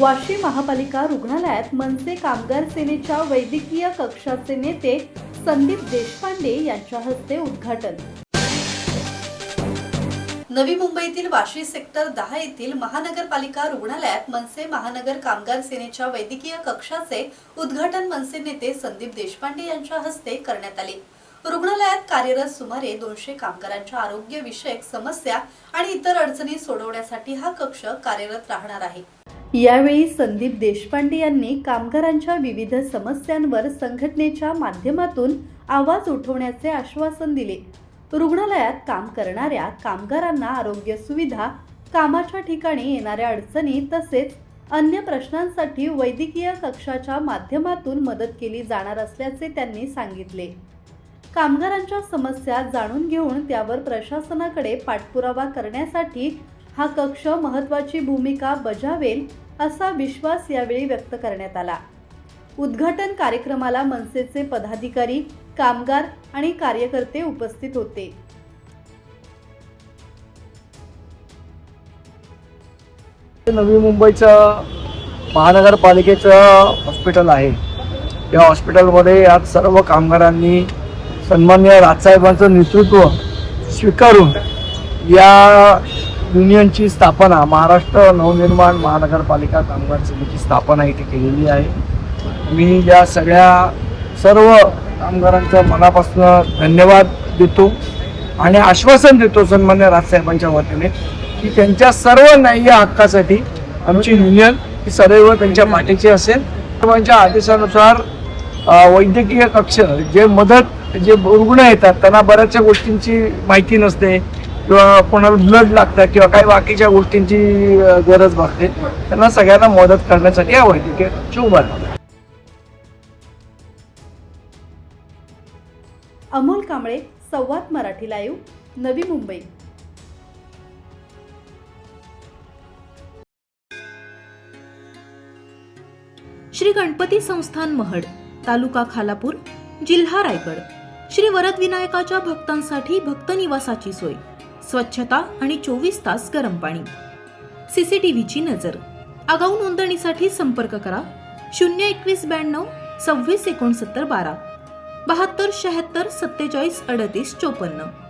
वाशी महापालिका रुग्णालयात मनसे कामगार सेनेच्या वैद्यकीय कक्षाचे नेते संदीप देशपांडे यांच्या हस्ते उद्घाटन। नवी मुंबईतील वाशी सेक्टर 10 येथील महानगरपालिका रुग्णालयात मनसे महानगर कामगार सेनेच्या वैद्यकीय कक्षाचे उद्घाटन मनसे नेते संदीप देशपांडे यांच्या हस्ते करण्यात आले। रुग्णालयात कार्यरत सुमारे 200 कामगारांच्या आरोग्य विषयक समस्या आणि इतर अडचणी सोडवण्यासाठी हा कक्ष कार्यरत राहणार आहे। यावेळी संदीप देशपांडे यांनी कामगारांच्या विविध समस्यांवर संघटनेच्या माध्यमातून आवाज उठवण्याचे आश्वासन दिले। रुग्णालयात काम करणाऱ्या कामगारांना आरोग्य सुविधा, कामाच्या ठिकाणी येणाऱ्या अडचणी तसेच अन्य प्रश्नांसाठी वैद्यकीय कक्षाच्या माध्यमातून मदत केली जाणार असल्याचे त्यांनी सांगितले। कामगारांच्या समस्या जाणून घेऊन त्यावर प्रशासनाकडे पाठपुरावा करण्यासाठी हा कक्ष महत्त्वाची भूमिका बजावेल असा विश्वास यावेळी व्यक्त करण्यात आला। उद्घाटन कार्यक्रमाला मनसेचे पदाधिकारी, कामगार आणि कार्यकर्ते उपस्थित होते। नवी मुंबईचं महानगरपालिकेचं हॉस्पिटल आहे। या हॉस्पिटलमध्ये आज सर्व कामगारांनी सन्माननीय राजसाहेबांचं नेतृत्व स्वीकारून या युनियनची स्थापना, महाराष्ट्र नवनिर्माण महानगरपालिका कामगार समितीची स्थापना इथे केलेली आहे। मी या सर्व कामगारांचं मनापासून धन्यवाद देतो आणि आश्वासन देतो सन्माननीय राजसाहेबांच्या वतीने की त्यांच्या सर्व न्याय्य हक्कासाठी आमची युनियन ही सदैव त्यांच्या पाठीची असेल। सर्वांच्या आदेशानुसार वैद्यकीय कक्ष जे रुग्ण येतात त्यांना बऱ्याचशा गोष्टींची माहिती नसते किंवा कोणाला ब्लड लागतं किंवा काही बाकीच्या गोष्टींची गरज भासते, त्यांना सगळ्यांना मदत करण्यासाठी हा वैद्यकीय कक्ष उभारला। अमोल कांबळे, संवाद मराठी लाईव्ह, नवी मुंबई। श्री गणपती संस्थान महड, तालुका खालापूर, जिल्हा रायगड। श्री वरदविनायकाच्या भक्तांसाठी भक्त निवासाची सोय, स्वच्छता आणि 24 तास गरम पाणी, सीसीटीव्हीची नजर। आगाऊ नोंदणीसाठी संपर्क करा 02192 26 69 12 72 76 47 38 54।